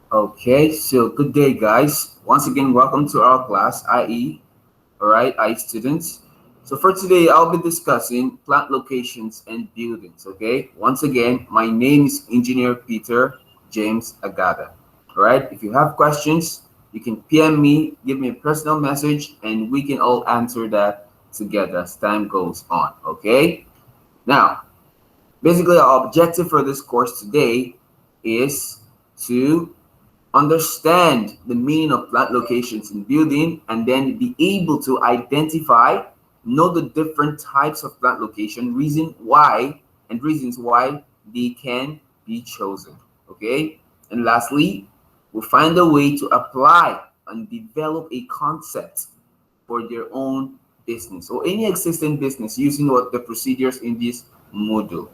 Okay, so good day, guys. Once again, welcome to our class, IE. All right, IE students. So for today, I'll be discussing plant locations and buildings. Okay, once again, my name is Engineer Peter James Agada. All right, if you have questions, you can PM me, give me a personal message, and we can all answer that together as time goes on. Okay, now basically, our objective for this course today is to understand the meaning of plant locations in building and then be able to identify, know the different types of plant location, reasons why they can be chosen. Okay. And lastly, we'll find a way to apply and develop a concept for their own business or any existing business using what the procedures in this module.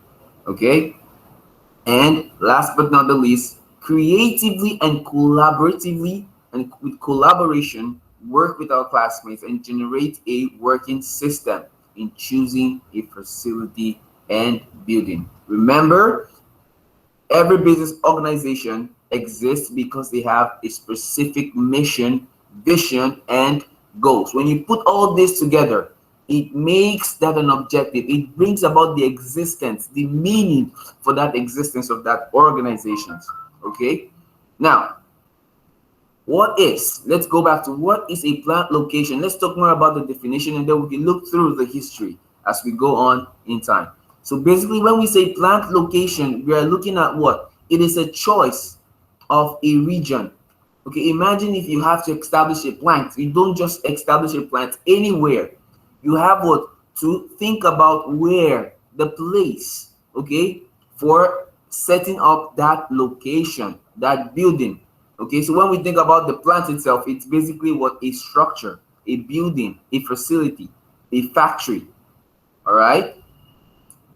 Okay. And last but not the least, creatively and collaboratively and with collaboration, work with our classmates and generate a working system in choosing a facility and building. Remember, every business organization exists because they have a specific mission, vision, and goals. When you put all this together, it makes that an objective. It brings about the existence, the meaning for that existence of that organizations. Okay. Now, let's go back to what is a plant location. Let's talk more about the definition and then we can look through the history as we go on in time. So basically, when we say plant location, we are looking at what? It is a choice of a region. Okay, imagine if you have to establish a plant. You don't just establish a plant anywhere. You have what? To think about where the place, okay, for setting up that location, that building. Okay, so when we think about the plant itself, it's basically what? A structure, a building, a facility, a factory. All right.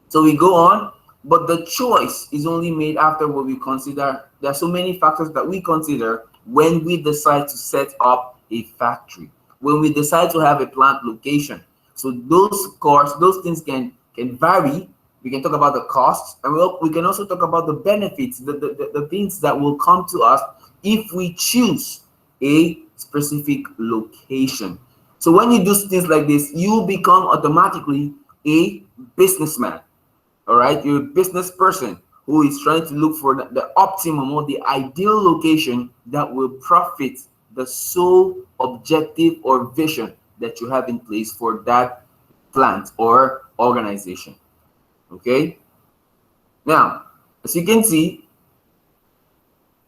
So we go on, but the choice is only made after what we consider. There are so many factors that we consider when we decide to set up a factory, when we decide to have a plant location. So those costs, those things can vary. We can talk about the costs, and we can also talk about the benefits, the things that will come to us if we choose a specific location. So when you do things like this, you become automatically a businessman. All right, you're a business person who is trying to look for the optimum or the ideal location that will profit the sole objective or vision that you have in place for that plant or organization. Okay, now as you can see,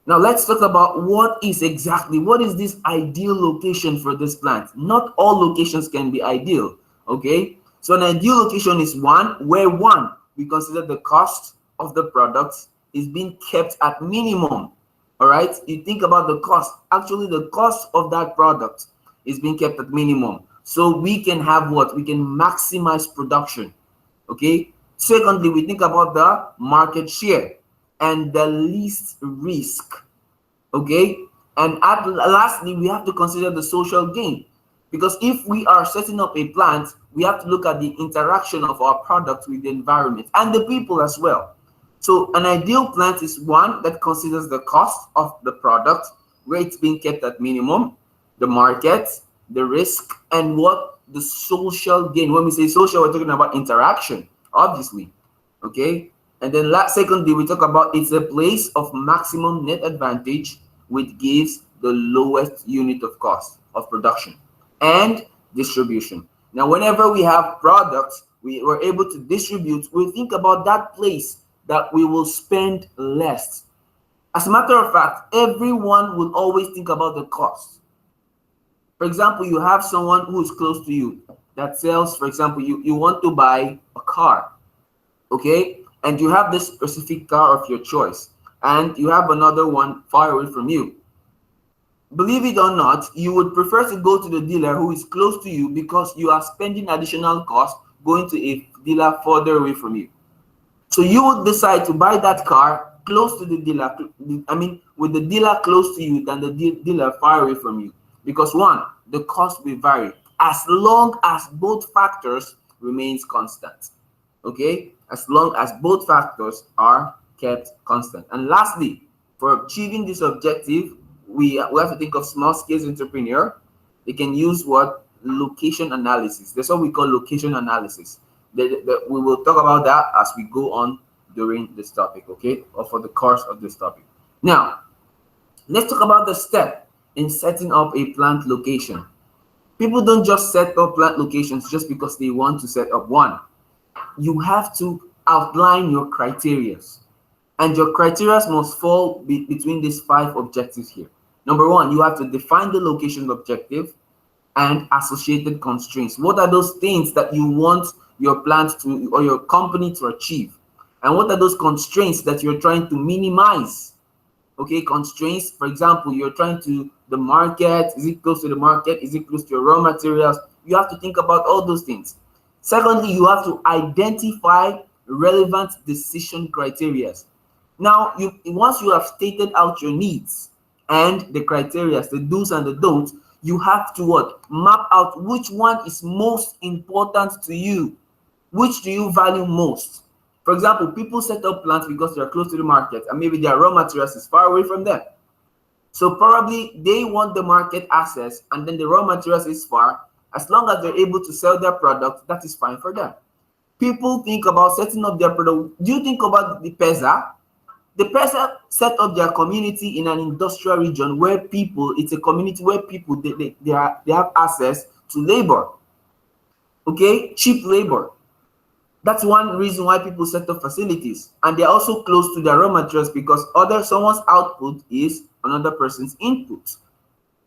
now let's talk about what is this ideal location for this plant. Not all locations can be ideal. Okay, so an ideal location is one where we consider the cost of the product is being kept at minimum. All right, you think about the cost. Actually, the cost of that product is being kept at minimum, so we can have what? We can maximize production. Okay. Secondly, we think about the market share and the least risk. Okay. And lastly, we have to consider the social gain, because if we are setting up a plant, we have to look at the interaction of our product with the environment and the people as well. So an ideal plant is one that considers the cost of the product, where it's being kept at minimum, the market, the risk, and what? The social gain. When we say social, we're talking about interaction, obviously. Okay. And then secondly, we talk about it's a place of maximum net advantage, which gives the lowest unit of cost of production and distribution. Now, whenever we have products we were able to distribute, we think about that place that we will spend less. As a matter of fact, everyone will always think about the cost. For example, you have someone who is close to you that sells, for example, you want to buy a car, okay? And you have this specific car of your choice, and you have another one far away from you. Believe it or not, you would prefer to go to the dealer who is close to you because you are spending additional cost going to a dealer further away from you. So you would decide to buy that car close to the dealer, with the dealer close to you than the dealer far away from you. Because one, the cost will vary as long as both factors remains constant. Okay? As long as both factors are kept constant. And lastly, For achieving this objective, we have to think of small scale entrepreneur. They can use what? Location analysis. That's what we call location analysis. We will talk about that as we go on during this topic, okay, or for the course of this topic. Now, let's talk about the step in setting up a plant location. People don't just set up plant locations just because they want to set up one. You have to outline your criteria, and your criteria must fall between these five objectives here. Number one, you have to define the location objective and associated constraints. What are those things that you want your plant to or your company to achieve? And what are those constraints that you're trying to minimize? Okay, constraints, for example, you're trying to the market. Is it close to the market? Is it close to your raw materials? You have to think about all those things. Secondly, you have to identify relevant decision criteria. Now, once you have stated out your needs and the criteria, the do's and the don'ts, you have to what? Map out which one is most important to you. Which do you value most? For example, people set up plants because they're close to the market and maybe their raw materials is far away from them. So probably they want the market access and then the raw materials is far. As long as they're able to sell their product, that is fine for them. People think about setting up their product. Do you think about the PESA? The PESA set up their community in an industrial region where people, it's a community where people, they have access to labor. Okay, cheap labor. That's one reason why people set up facilities, and they're also close to their raw materials because someone's output is another person's input.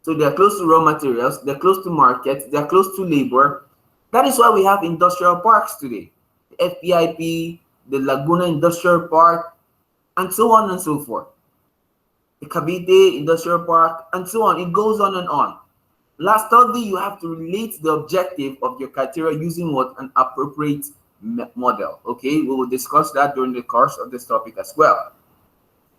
So they're close to raw materials, they're close to markets, they're close to labor. That is why we have industrial parks today. The FPIP, the Laguna Industrial Park, and so on and so forth. The Cavite Industrial Park, and so on. It goes on and on. Last, thirdly, you have to relate the objective of your criteria using what? An appropriate model. Okay, we will discuss that during the course of this topic as well.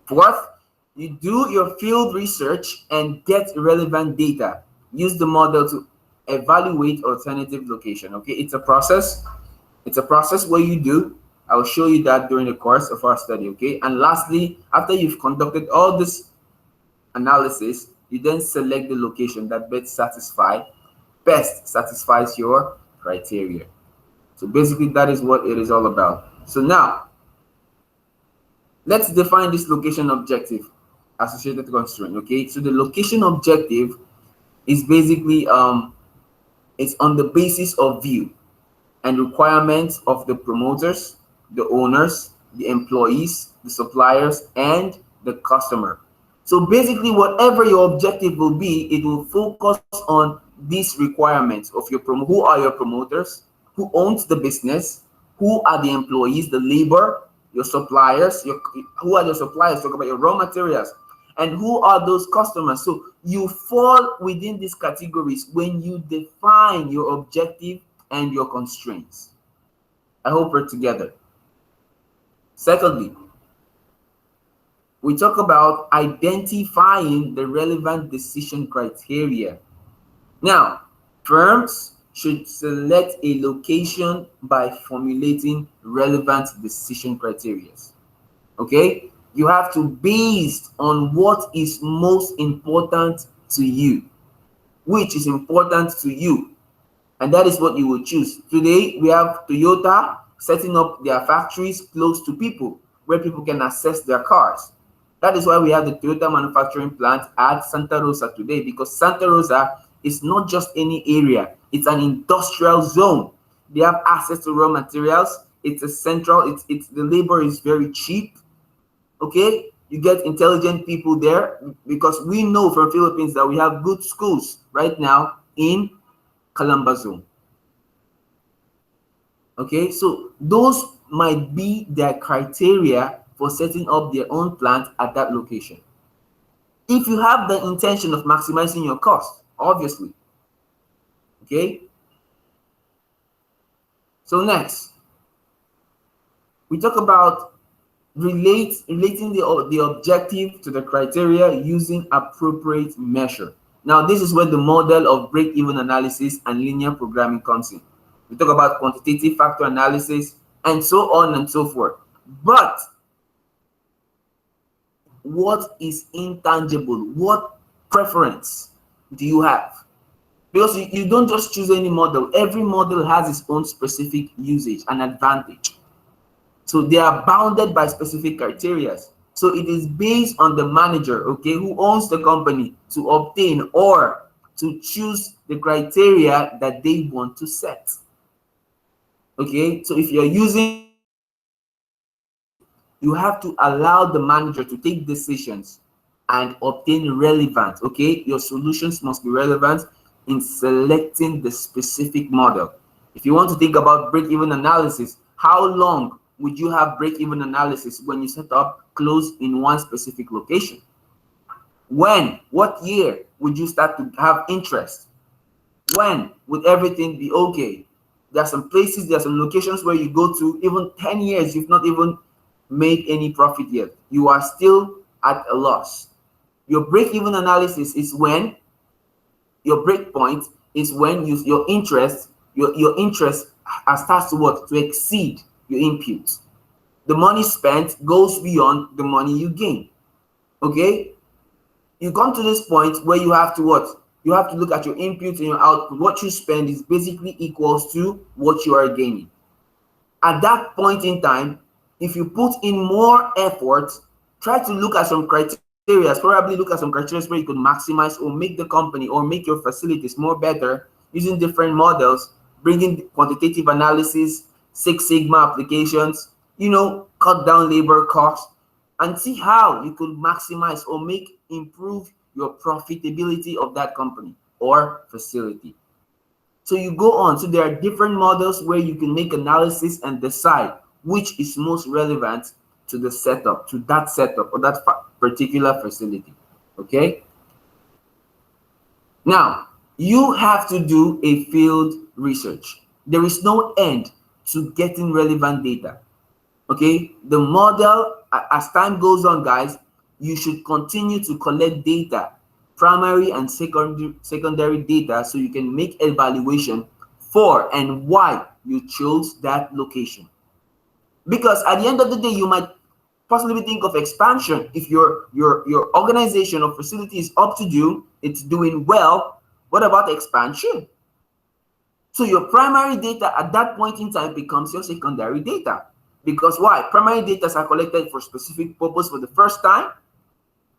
Fourth, you do your field research and get relevant data. Use the model to evaluate alternative location. Okay, it's a process. It's a process where you do. I will show you that during the course of our study. Okay, and lastly, after you've conducted all this analysis, you then select the location that best satisfies your criteria. So basically, that is what it is all about. So now, let's define this location objective associated constraint. Okay, so the location objective is basically it's on the basis of view and requirements of the promoters, the owners, the employees, the suppliers, and the customer. So basically, whatever your objective will be, it will focus on these requirements of your who are your promoters, who owns the business, who are the employees, the labor, your suppliers, who are the suppliers, talk about your raw materials, and who are those customers. So you fall within these categories when you define your objective and your constraints. I hope we're together. Secondly, we talk about identifying the relevant decision criteria. Now, firms should select a location by formulating relevant decision criteria. Okay, you have to based on what is most important to you, which is important to you, and that is what you will choose. Today we have Toyota setting up their factories close to people where people can access their cars. That is why we have the Toyota manufacturing plant at Santa Rosa today, because Santa Rosa is not just any area, it's an industrial zone. They have access to raw materials. It's a central, it's the labor is very cheap. Okay, you get intelligent people there, because we know from Philippines that we have good schools right now in Calamba zone. Okay, so those might be their criteria for setting up their own plant at that location. If you have the intention of maximizing your cost, obviously. Okay, so next we talk about relating the objective to the criteria using appropriate measure. Now this is where the model of break-even analysis and linear programming comes in. We talk about quantitative factor analysis and so on and so forth. But what is intangible? What preference do you have? Because you don't just choose any model. Every model has its own specific usage and advantage. So they are bounded by specific criteria. So it is based on the manager, okay, who owns the company to obtain or to choose the criteria that they want to set. Okay, so if you're using you have to allow the manager to take decisions and obtain relevant, okay, your solutions must be relevant in selecting the specific model. If you want to think about break-even analysis, how long would you have break-even analysis when you set up close in one specific location? When, what year would you start to have interest? When would everything be okay? There are some places, there are some locations where you go to, even 10 years, you've not even made any profit yet. You are still at a loss. Your break-even analysis is when your break point is when your interest starts to what? To exceed your input. The money spent goes beyond the money you gain. Okay? You come to this point where you have to what? You have to look at your input and your output. What you spend is basically equals to what you are gaining. At that point in time, if you put in more effort, try to look at some criteria, probably look at some criteria where you could maximize or make the company or make your facilities more better using different models, bringing quantitative analysis, Six Sigma applications, cut down labor costs, and see how you could maximize or improve your profitability of that company or facility. So you go on. So there are different models where you can make analysis and decide which is most relevant to the setup, to that setup or that particular facility. Okay. Now, you have to do a field research. There is no end to getting relevant data. Okay. The model, as time goes on, guys, you should continue to collect data, primary and secondary data, so you can make evaluation for and why you chose that location. Because at the end of the day, you might possibly think of expansion. If your organization or facility is up to do, it's doing well, what about expansion? So your primary data at that point in time becomes your secondary data. Because why? Primary data are collected for specific purpose for the first time,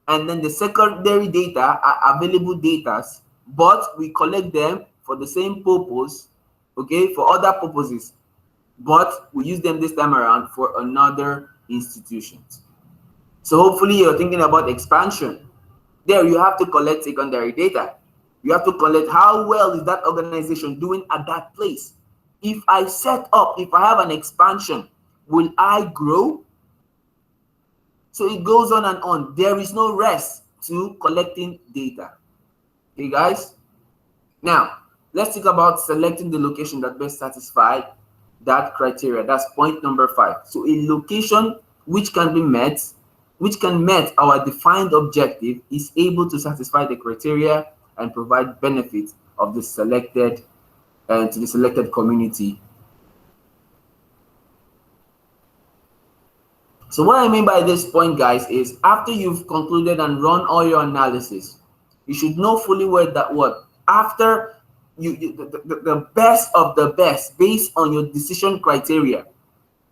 and then the secondary data are available data, but we collect them for the same purpose, okay, for other purposes, but we use them this time around for another institution. So hopefully you're thinking about expansion. There you have to collect secondary data. You have to collect how well is that organization doing at that place. If I have an expansion, will I grow? So it goes on and on. There is no rest to collecting data. Okay, guys? Now, let's think about selecting the location that best satisfies that criteria. That's point number 5. So a location which can met our defined objective is able to satisfy the criteria and provide benefit of the selected and to the selected community. So what I mean by this point, guys, is after you've concluded and run all your analysis, you should know fully well that what after the best of the best based on your decision criteria.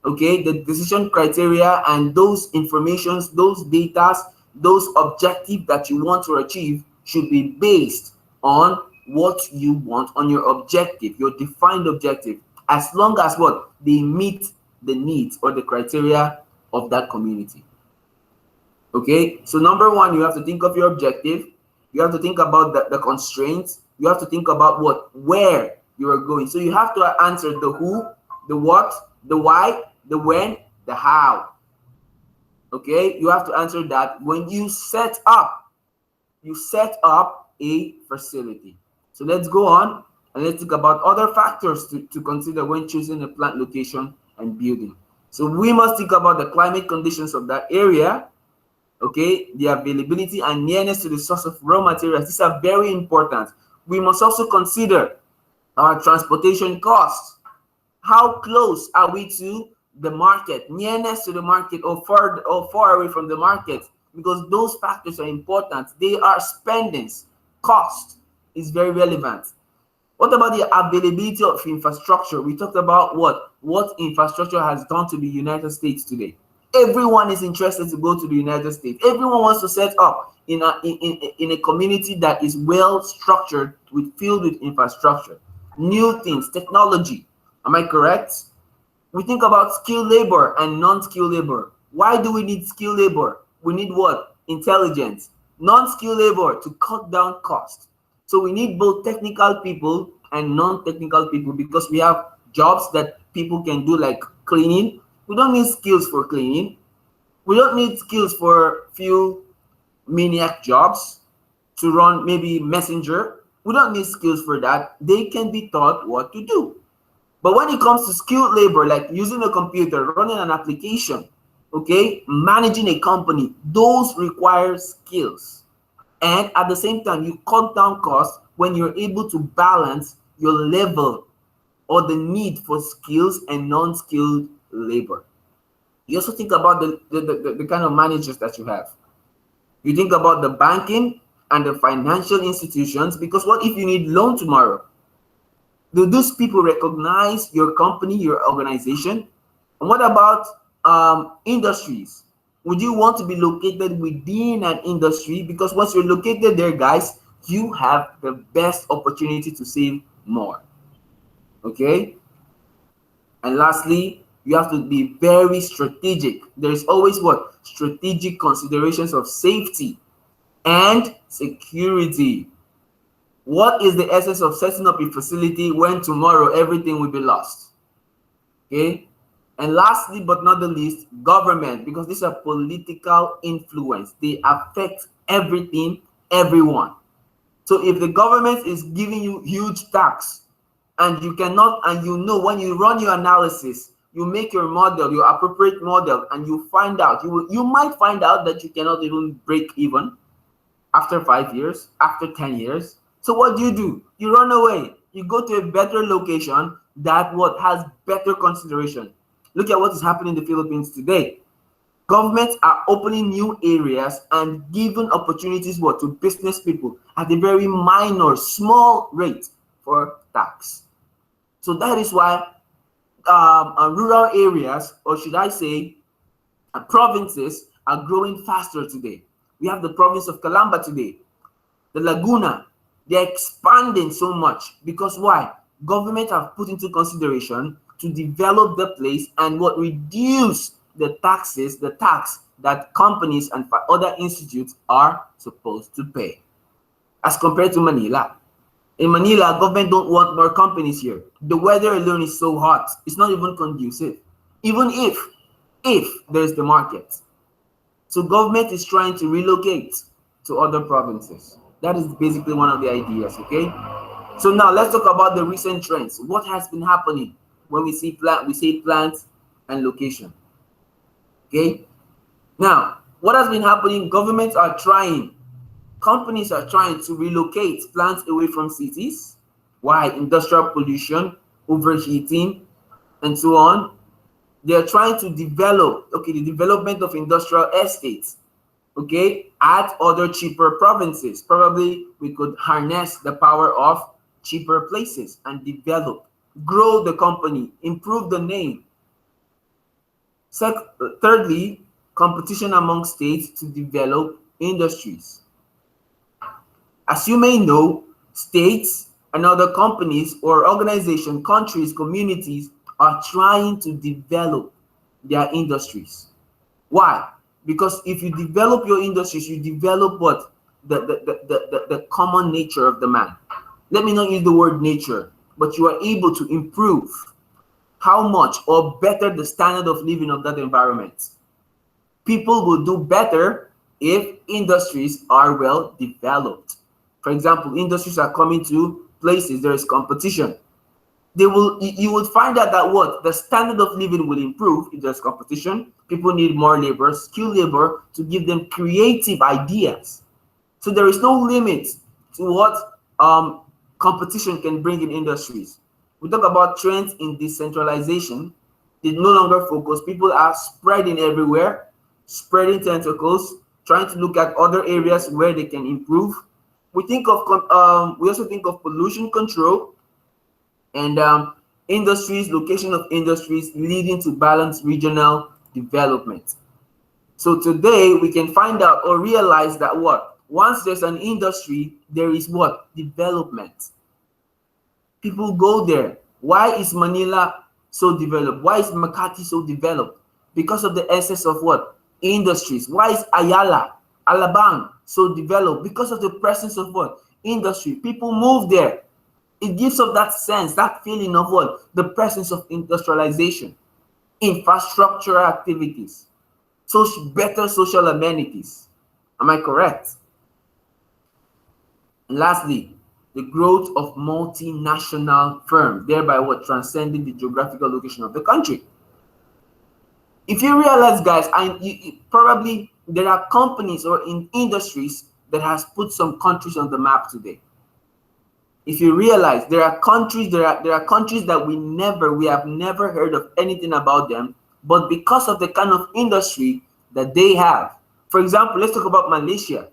Okay, the decision criteria and those informations, those data, those objectives that you want to achieve should be based on what you want, on your objective, your defined objective, as long as what they meet the needs or the criteria of that community. Okay, so number 1, you have to think of your objective. You have to think about the constraints. You have to think about where you are going. So you have to answer the who, the what, the why, the when, the how. Okay, you have to answer that when you set up a facility. So let's go on and let's think about other factors to consider when choosing a plant location and building. So we must think about the climate conditions of that area, okay, the availability and nearness to the source of raw materials. These are very important. We must also consider our transportation costs. How close are we to the market, nearness to the market, or far away from the market? because those factors are important. They are spendings. Cost is very relevant. What about the availability of infrastructure? We talked about what infrastructure has done to the United States today. Everyone is interested to go to the United States. Everyone wants to set up in a community that is well structured, filled with infrastructure, new things, technology. Am I correct? We think about skilled labor and non-skilled labor. Why do we need skilled labor? We need what? Intelligence. Non-skilled labor to cut down cost. So we need both technical people and non-technical people, because we have jobs that people can do, like cleaning. We don't need skills for cleaning. We don't need skills for few maniac jobs to run maybe messenger. We don't need skills for that. They can be taught what to do. But when it comes to skilled labor, like using a computer, running an application, okay, managing a company, those require skills. And at the same time, you cut down costs when you're able to balance your level or the need for skills and non-skilled labor. You also think about the kind of managers that you have. You think about the banking and the financial institutions, because what if you need loan tomorrow? Do those people recognize your company, your organization? And what about industries? Would you want to be located within an industry? Because once you're located there, guys, you have the best opportunity to save more. Okay? And lastly, you have to be very strategic. There's always what? Strategic considerations of safety and security. What is the essence of setting up a facility when tomorrow everything will be lost? Okay? And lastly, but not the least, government, because these are political influence. They affect everything, everyone. So if the government is giving you huge tax, and you cannot, and you know, when you run your analysis, you make your model, your appropriate model, and you find out, you might find out that you cannot even break even after 5 years, after 10 years. So what do? You run away. You go to a better location that what has better consideration. Look at what is happening in the Philippines today. Governments are opening new areas and giving opportunities to business people at a very minor, small rate for tax. So that is why rural areas, or should I say provinces, are growing faster today. We have the province of Calamba today, the Laguna. They're expanding so much because why? Government have put into consideration to develop the place and reduce the tax that companies and other institutes are supposed to pay, as compared to Manila. In Manila, government don't want more companies here. The weather alone is so hot, it's not even conducive, even if there's the market. So government is trying to relocate to other provinces. That is basically one of the ideas, okay? So now let's talk about the recent trends. What has been happening when we say plant and location? Okay? Now, what has been happening? Governments are trying, companies are trying to relocate plants away from cities. Why? Industrial pollution, overheating, and so on. They're trying to develop, the development of industrial estates, at other cheaper provinces. Probably we could harness the power of cheaper places and develop, grow the company, improve the name. Thirdly, competition among states to develop industries. As you may know, states and other companies or organizations, countries, communities are trying to develop their industries. Why? Because if you develop your industries, you develop what? The common nature of the man. Let me not use the word nature, but you are able to improve how much or better the standard of living of that environment. People will do better if industries are well developed. For example, industries are coming to places, there is competition. You will find out that the standard of living will improve if there's competition. People need more labor, skilled labor, to give them creative ideas. So there is no limit to what competition can bring in industries. We talk about trends in decentralization. They no longer focus. People are spreading everywhere, spreading tentacles, trying to look at other areas where they can improve. We think of we also think of pollution control and industries, location of industries leading to balanced regional development. So today we can find out or realize that what? Once there's an industry, there is what? Development. People go there. Why is Manila so developed? Why is Makati so developed? Because of the essence of what? Industries. Why is Ayala, Alabang so developed? Because of the presence of what? Industry. People move there. It gives us that sense, that feeling of what? The presence of industrialization, infrastructural activities, better social amenities. Am I correct? And lastly, the growth of multinational firms, thereby what? Transcending the geographical location of the country. If you realize, guys, probably there are companies or in industries that has put some countries on the map today. If you realize there are countries that we have never heard of anything about them, but because of the kind of industry that they have. For example, let's talk about Malaysia.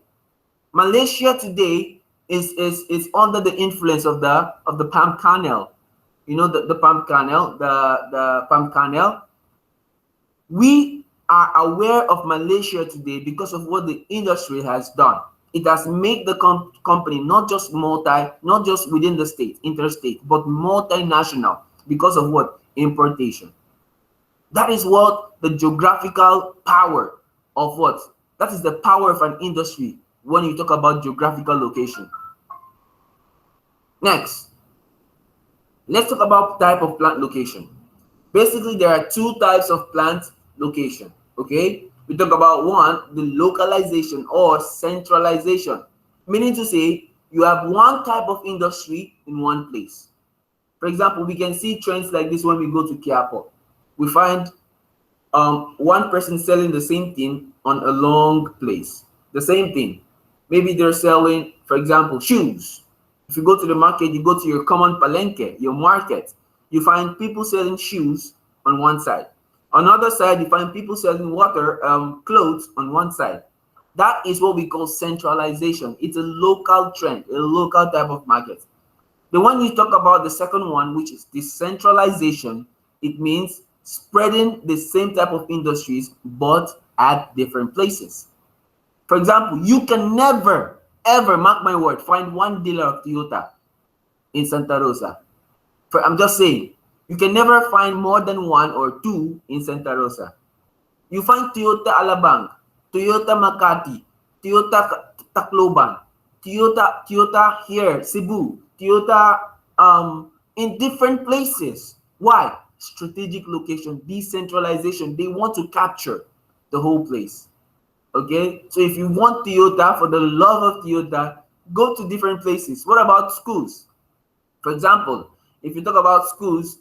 Malaysia today is under the influence of the palm kernel. You know, the palm kernel, the palm kernel. We are aware of Malaysia today because of what the industry has done. It has made the company not just within the state, interstate, but multinational because of what? Importation. That is what the geographical power of what? That is the power of an industry when you talk about geographical location. Next, let's talk about type of plant location. Basically, there are two types of plant location, okay? We talk about one, the localization or centralization, meaning to say you have one type of industry in one place. For example, we can see trends like this when we go to Kiapo. We find one person selling the same thing on a long place. The same thing. Maybe they're selling, for example, shoes. If you go to the market, you go to your common palenque, your market, you find people selling shoes on one side. On the other side, you find people selling clothes on one side. That is what we call centralization. It's a local trend, a local type of market. The one you talk about, the second one, which is decentralization, it means spreading the same type of industries, but at different places. For example, you can never, ever, mark my word, find one dealer of Toyota in Santa Rosa. I'm just saying, you can never find more than one or two in Santa Rosa. You find Toyota Alabang, Toyota Makati, Toyota Tacloban, Toyota here, Cebu, Toyota in different places. Why? Strategic location, decentralization. They want to capture the whole place. Okay, so if you want Toyota, for the love of Toyota, go to different places. What about schools? For example, if you talk about schools,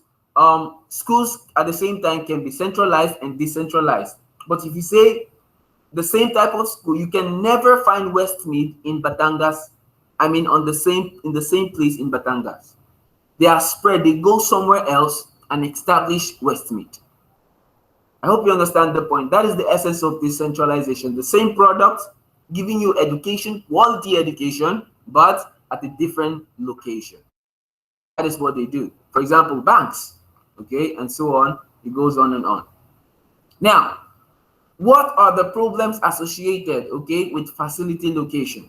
schools at the same time can be centralized and decentralized. But if you say the same type of school, you can never find Westmead in Batangas. I mean, in the same place in Batangas. They are spread. They go somewhere else and establish Westmead. I hope you understand the point. That is the essence of decentralization. The same product, giving you education, quality education, but at a different location. That is what they do. For example, banks, okay, and so on. It goes on and on. Now, what are the problems associated, okay, with facility location?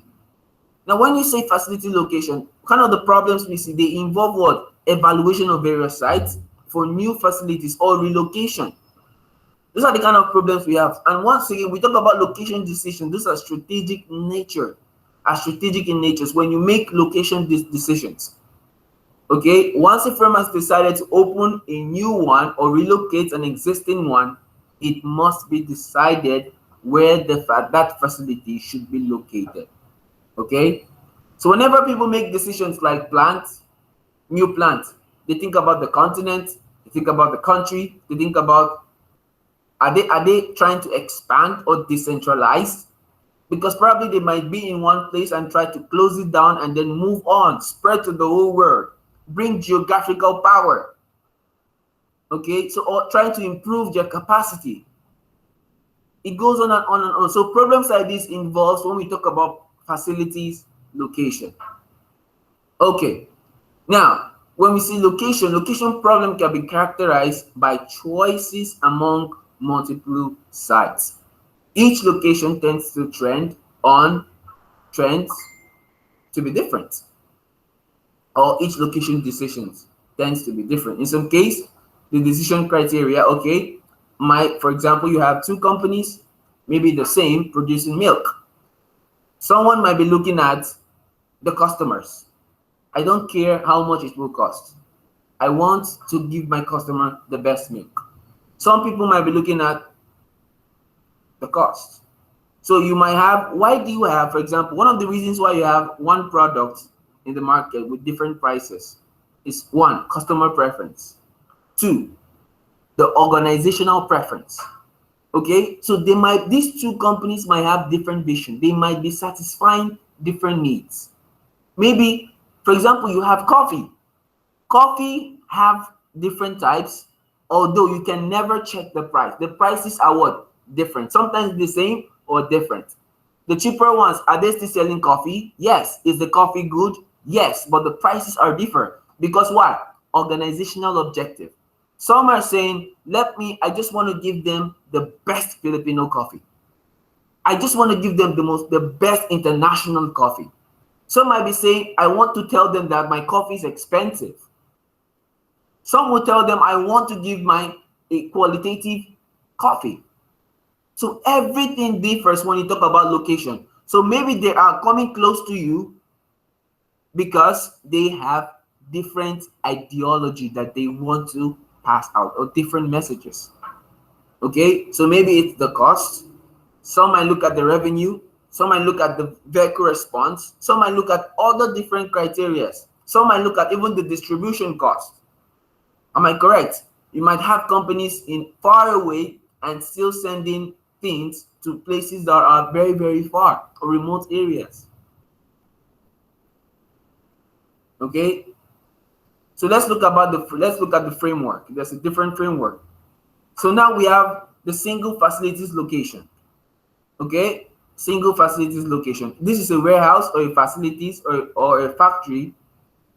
Now, when you say facility location, kind of the problems we see, they involve what? Evaluation of various sites for new facilities or relocation. Those are the kind of problems we have. And once again, we talk about location decisions. Those are strategic in nature. When you make location decisions. Okay, once a firm has decided to open a new one or relocate an existing one, it must be decided where that facility should be located. Okay, so whenever people make decisions like new plants, they think about the continent, they think about the country, they think about are they trying to expand or decentralize? Because probably they might be in one place and try to close it down and then move on, spread to the whole world, bring geographical power. Okay, so or trying to improve their capacity. It goes on and on and on. So problems like this involves when we talk about facilities location. Okay, now when we see location problem can be characterized by choices among multiple sites. Each location tends to trends to be different, or each location decisions tends to be different. In some case, the decision criteria, okay, for example, you have two companies, maybe the same, producing milk. Someone might be looking at the customers. I don't care how much it will cost. I want to give my customer the best milk. Some people might be looking at the cost. So you might have, why do you have, for example, one of the reasons why you have one product in the market with different prices is one, customer preference. Two, the organizational preference. Okay, so these two companies might have different vision. They might be satisfying different needs. Maybe, for example, you have coffee. Coffee have different types, although you can never check the price. The prices are what? Different. Sometimes the same or different. The cheaper ones, are they still selling coffee? Yes. Is the coffee good? Yes, but the prices are different. Because what? Organizational objective. Some are saying, I just want to give them the best Filipino coffee. I just want to give them the best international coffee. Some might be saying, I want to tell them that my coffee is expensive. Some will tell them, I want to give a qualitative coffee. So everything differs when you talk about location. So maybe they are coming close to you because they have different ideology that they want to pass out, or different messages. Okay, so maybe it's the cost. Some might look at the revenue. Some might look at the vehicle response. Some might look at other different criteria. Some might look at even the distribution cost. Am I correct? You might have companies in far away and still sending things to places that are very, very far, or remote areas. Okay, so let's look at the framework. There's a different framework. So now we have the single facilities location. Okay, single facilities location. This is a warehouse or a facilities or a factory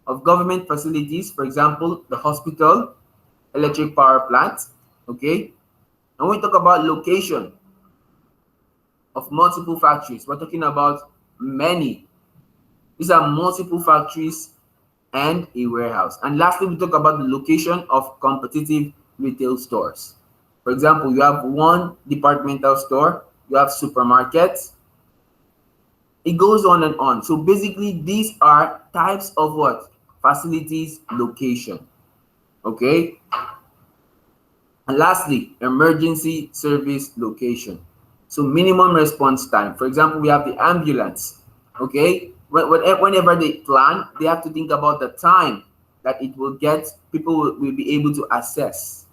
of government facilities, for example, the hospital, electric power plant. Okay, and when we talk about location of multiple factories, we're talking about many. These are multiple factories and a warehouse. And lastly, we talk about the location of competitive retail stores. For example, you have one departmental store, you have supermarkets. It goes on and on. So basically, these are types of what? Facilities location. Okay. And lastly, emergency service location. So minimum response time. For example, we have the ambulance. Okay. Whenever they plan, they have to think about the time that it will get, people will be able to access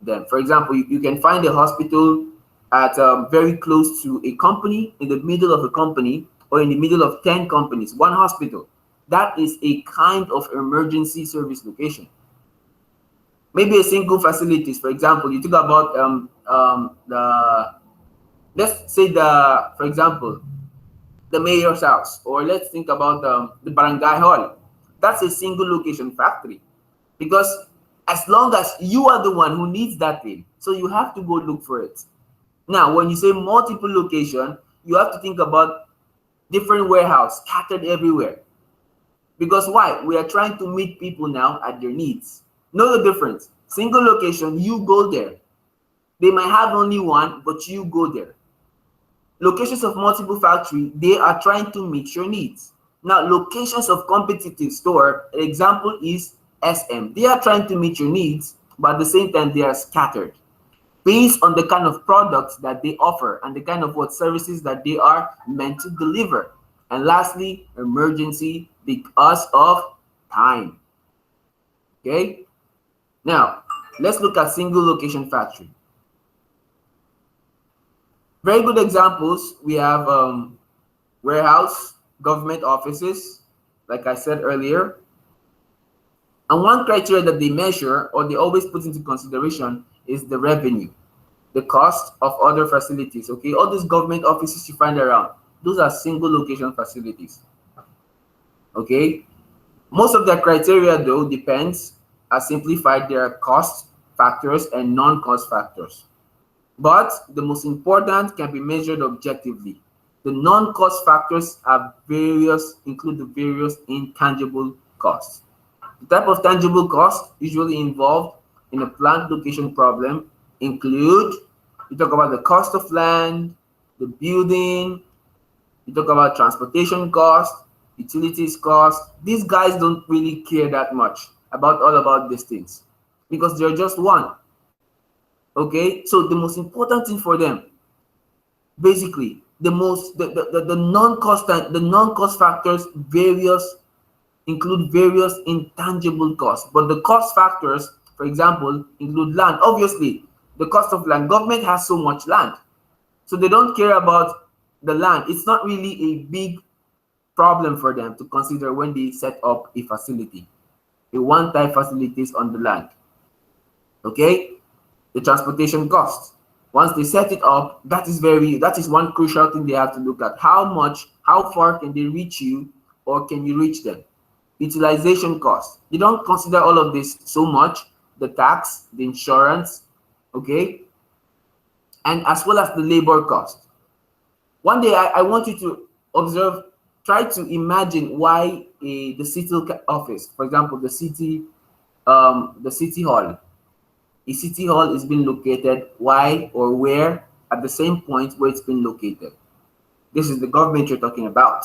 them. For example, you can find a hospital at very close to a company, in the middle of a company, or in the middle of 10 companies, one hospital. That is a kind of emergency service location. Maybe a single facilities. For example, you talk about let's say for example, the mayor's house, or let's think about the barangay hall. That's a single location factory, because as long as you are the one who needs that thing, so you have to go look for it. Now, when you say multiple location, you have to think about different warehouse scattered everywhere. Because why? We are trying to meet people now at their needs. Know the difference. Single location, you go there. They might have only one, but you go there. Locations of multiple factory, they are trying to meet your needs. Now, locations of competitive store, an example is SM. They are trying to meet your needs, but at the same time, they are scattered based on the kind of products that they offer and the kind of what services that they are meant to deliver. And lastly, emergency, because of time. Okay. Now, let's look at single location factory. Very good examples. We have warehouse, government offices, like I said earlier. And one criteria that they measure, or they always put into consideration, is the revenue. the cost of other facilities. Okay, all these government offices you find around, those are single location facilities. Okay, most of their criteria though depends, as simplified, there are cost factors and non-cost factors. But the most important can be measured objectively. The non-cost factors are various, include the various intangible costs. The type of tangible costs usually involved in a plant location problem include, you talk about the cost of land, the building, you talk about transportation costs, utilities costs. These guys don't really care that much about all about these things because they're just one. Okay, so the most important thing for them, basically, the non-cost factors various include various intangible costs, but the cost factors, for example, include land. Obviously, the cost of land. Government has so much land, so they don't care about the land. It's not really a big problem for them to consider when they set up a facility, a one-time facilities on the land. Okay, the transportation costs. Once they set it up, that is one crucial thing they have to look at. How far can they reach you, or can you reach them? Utilization costs. You don't consider all of this so much, the tax, the insurance, okay, and as well as the labor cost. One day I want you to observe, try to imagine why the city office, for example, the city hall, a city hall is being located, why or where, at the same point where it's been located. This is the government you're talking about.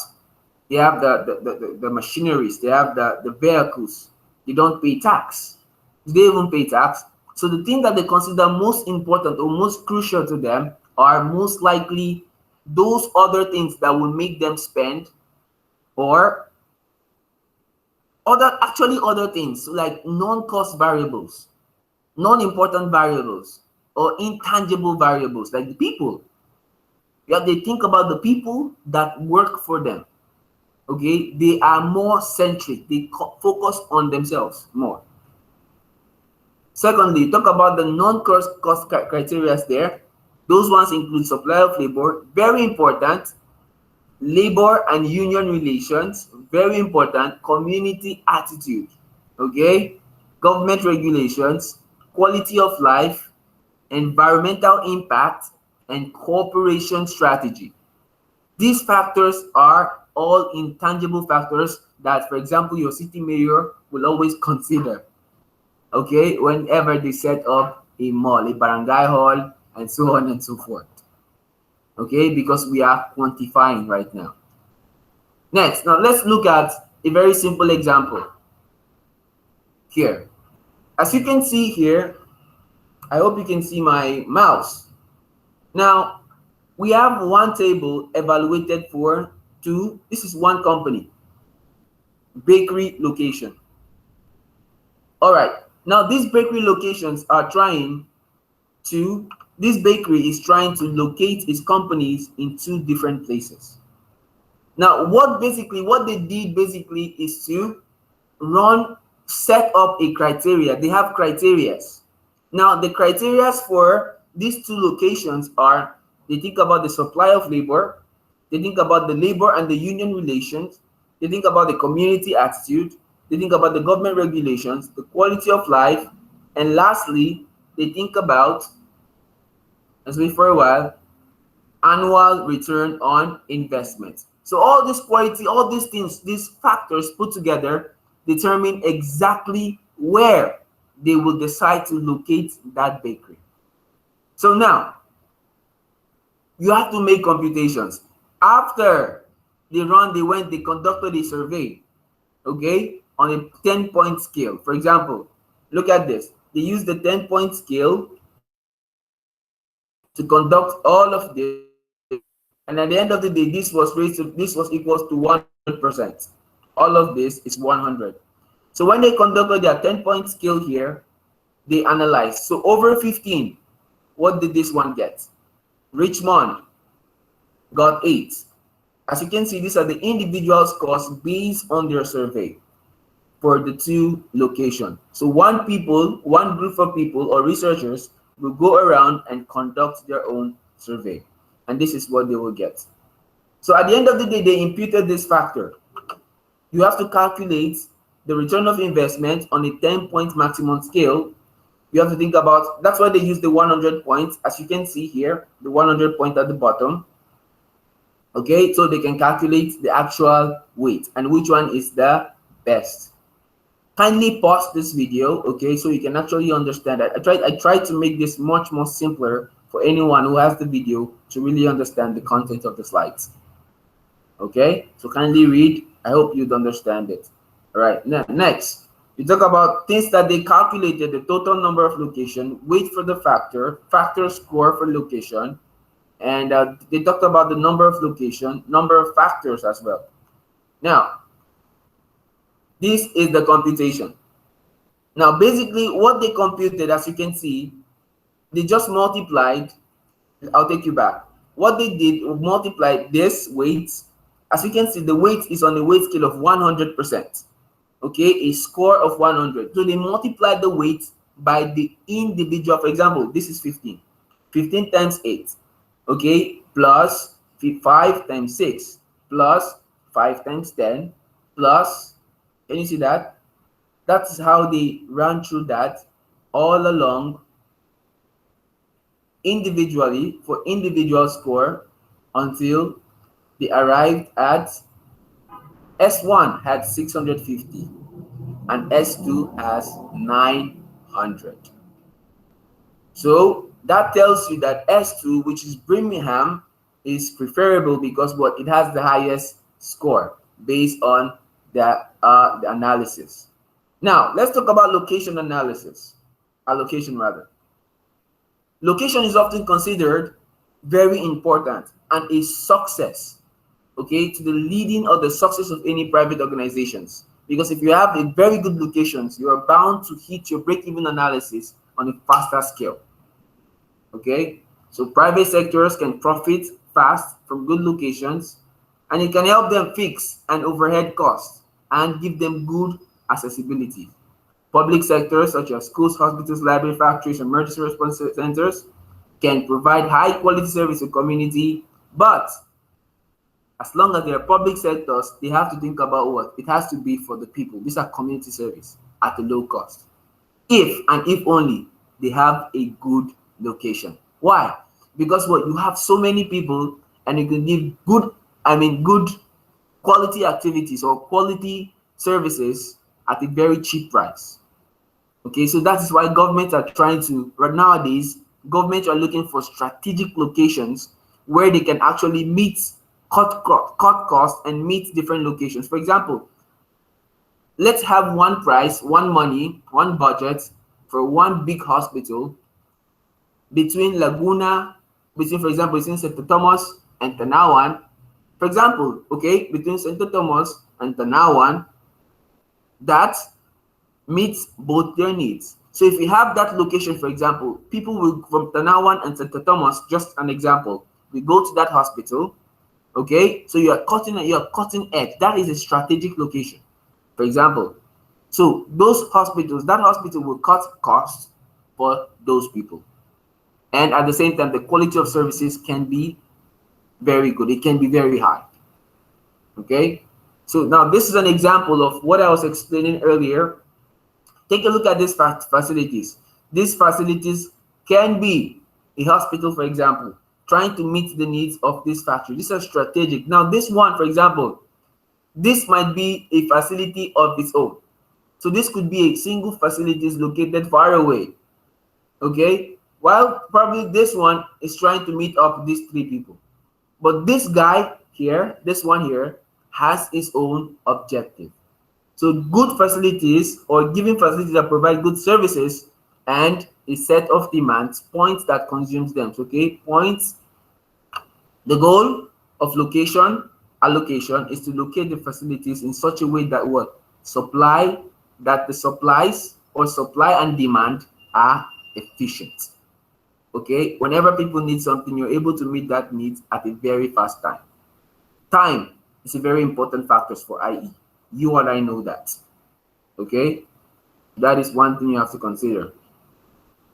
They have the machineries, they have the vehicles. They don't pay tax. They even pay tax. So the thing that they consider most important or most crucial to them are most likely those other things that will make them spend, or other things like non-cost variables, non-important variables, or intangible variables like the people. Yeah, they think about the people that work for them. Okay, they are more centric. They focus on themselves more. Secondly, talk about the non-cost criteria there. Those ones include supply of labor, very important. Labor and union relations, very important. Community attitude, okay. Government regulations, quality of life, environmental impact, and cooperation strategy. These factors are all intangible factors that, for example, your city mayor will always consider, okay, whenever they set up a mall, a barangay hall, and so on and so forth. Okay, because we are quantifying right now. Next, now let's look at a very simple example here. As you can see here, I hope you can see my mouse. Now, we have one table evaluated for two. This is one company, bakery location. All right. Now, these bakery locations are this bakery is trying to locate its companies in two different places. Now, what they did is to set up a criteria. They have criterias. Now, the criterias for these two locations are, they think about the supply of labor, they think about the labor and the union relations, they think about the community attitude, they think about the government regulations, the quality of life, and lastly, they think about, let's wait for a while, annual return on investment. So all this quality, all these things, these factors put together determine exactly where they will decide to locate that bakery. So now, you have to make computations. After they conducted a survey, okay, on a 10-point scale. For example, look at this. They used the 10-point scale to conduct all of this, and at the end of the day, this was equals to 100%. All of this is 100. So when they conducted their 10-point scale here, they analyzed. So over 15, what did this one get? Richmond got 8. As you can see, these are the individual scores based on their survey for the two locations. So one group of people or researchers will go around and conduct their own survey, and this is what they will get. So at the end of the day, they imputed this factor. You have to calculate the return of investment on a 10-point maximum scale. You have to think about, that's why they use the 100 points, as you can see here, the 100 point at the bottom. Okay, so they can calculate the actual weight and which one is the best. Kindly pause this video, okay, so you can actually understand that. I tried to make this much more simpler for anyone who has the video to really understand the content of the slides. Okay, so kindly read. I hope you'd understand it. All right, next, we talk about things that they calculated: the total number of location, weight for the factor score for location, and they talked about the number of location, number of factors as well. Now, this is the computation. Now, basically, what they computed, as you can see, they just multiplied. I'll take you back. What they did was multiply this weight. As you can see, the weight is on a weight scale of 100%. Okay, a score of 100. So they multiplied the weight by the individual. For example, this is 15. 15 times 8. Okay, plus 5 times 6, plus 5 times 10, plus, can you see that? That's how they ran through that all along individually for individual score until they arrived at S1 had 650 and S2 has 900. So that tells you that S2, which is Birmingham, is preferable because what, it has the highest score based on the analysis. Now let's talk about location analysis, allocation rather. Location is often considered very important and a success, okay, to the leading or the success of any private organizations. Because if you have a very good locations, you are bound to hit your break-even analysis on a faster scale. Okay, so private sectors can profit fast from good locations, and it can help them fix an overhead cost and give them good accessibility. Public sectors such as schools, hospitals, library, factories, emergency response centers can provide high quality service to community, but as long as they are public sectors, they have to think about what? It has to be for the people. These are community service at a low cost. If and if only they have a good location. Why? Because what, you have so many people and you can give good quality activities or quality services at a very cheap price. Okay, so that is why governments are trying to, right nowadays, governments are looking for strategic locations where they can actually cut costs and meet different locations. For example, let's have one price, one money, one budget for one big hospital between Laguna, for example, between St. Thomas and Tanawan. For example, okay, between St. Thomas and Tanawan, that meets both their needs. So if you have that location, for example, people will from Tanawan and St. Thomas, just an example, we go to that hospital, okay, so you're cutting edge. That is a strategic location, for example. So those hospitals, that hospital will cut costs for those people, and at the same time the quality of services can be very good. It can be very high. Okay, so now this is an example of what I was explaining earlier. Take a look at these facilities. These facilities can be a hospital, for example, trying to meet the needs of this factory. These are strategic. Now this one, for example, this might be a facility of its own. So this could be a single facility located far away. Okay, while probably this one is trying to meet up these three people. But this guy here, this one here, has its own objective. So good facilities or giving facilities that provide good services and a set of demands, points that consumes them. Okay, points. The goal of allocation is to locate the facilities in such a way that the supplies or supply and demand are efficient. Okay, whenever people need something, you're able to meet that need at a very fast time. Time is a very important factor for IE. You and I know that. Okay, that is one thing you have to consider.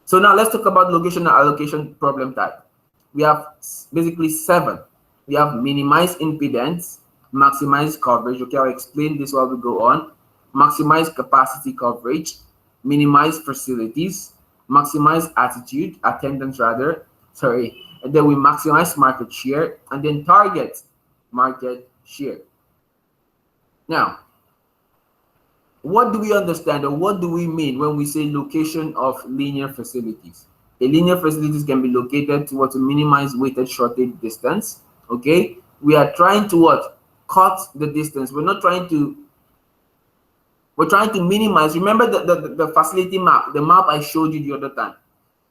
So now let's talk about location and allocation problem type. We have basically 7. We have minimize impedance, maximize coverage. Okay, I'll explain this while we go on. Maximize capacity coverage, minimize facilities, maximize attendance rather, sorry, and then we maximize market share, and then target market share. Now, what do we understand or what do we mean when we say location of linear facilities? A linear facilities can be located to minimize weighted shortage distance. Okay, we are trying to what? Cut the distance. We're trying to minimize. Remember the facility map, the map I showed you the other time.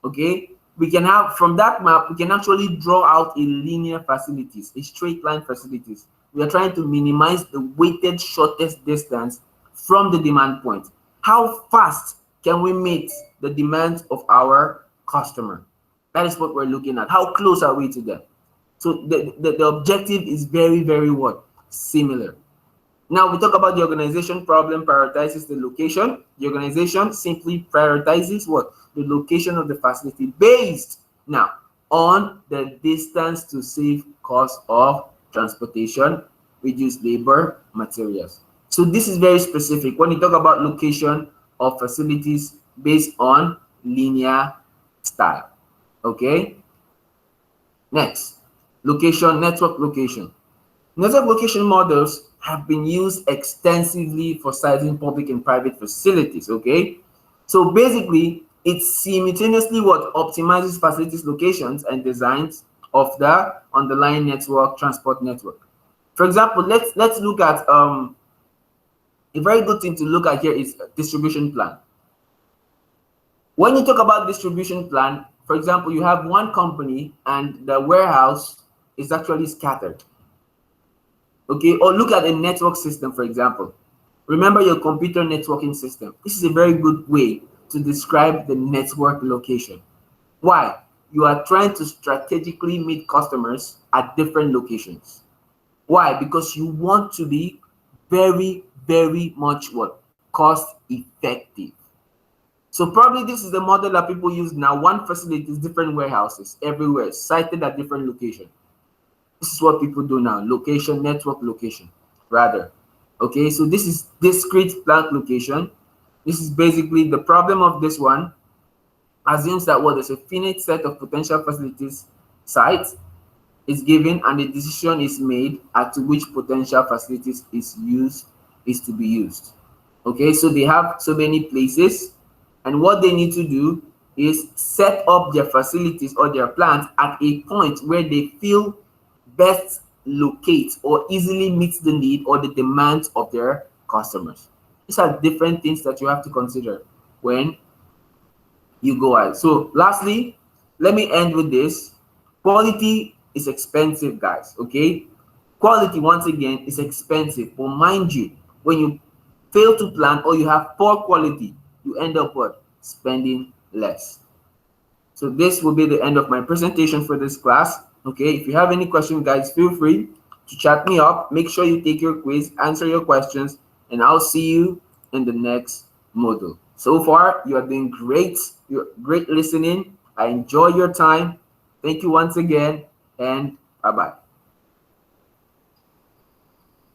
Okay, we can have from that map, we can actually draw out a linear facilities, a straight line facilities. We are trying to minimize the weighted shortest distance from the demand point. How fast can we meet the demands of our customer? That is what we're looking at. How close are we to them? So the objective is very, very what? Similar. Now we talk about the organization problem prioritizes the location. The organization simply prioritizes what? The location of the facility based now on the distance to save cost of transportation, reduce labor, materials. So this is very specific when you talk about location of facilities based on linear style. Okay. Next, location, network location. Network location models have been used extensively for sizing public and private facilities. Okay. So basically, it simultaneously what optimizes facilities locations and designs of the underlying network, transport network. For example, let's look at a very good thing to look at here is distribution plan. When you talk about distribution plan, for example, you have one company and the warehouse is actually scattered. Okay, or look at a network system, for example. Remember your computer networking system. This is a very good way to describe the network location. Why? You are trying to strategically meet customers at different locations. Why? Because you want to be very, very much what? Cost effective. So probably this is the model that people use now. One facility is different warehouses everywhere, sited at different locations. This is what people do now. Location, network location, rather. Okay, so this is discrete plant location. This is basically the problem of this one. Assumes that there's a finite set of potential facilities sites is given and the decision is made as to which potential facilities is to be used. Okay, so they have so many places, and what they need to do is set up their facilities or their plants at a point where they feel best locate or easily meets the need or the demands of their customers. These are different things that you have to consider when you go out. So lastly, let me end with this. Quality is expensive, guys. Okay, quality once again is expensive, but mind you, when you fail to plan or you have poor quality, you end up what? Spending less. So this will be the end of my presentation for this class. Okay, if you have any questions, guys, feel free to chat me up. Make sure you take your quiz, answer your questions, and I'll see you in the next module. So far, you are doing great. You're great listening. I enjoy your time. Thank you once again, and bye-bye.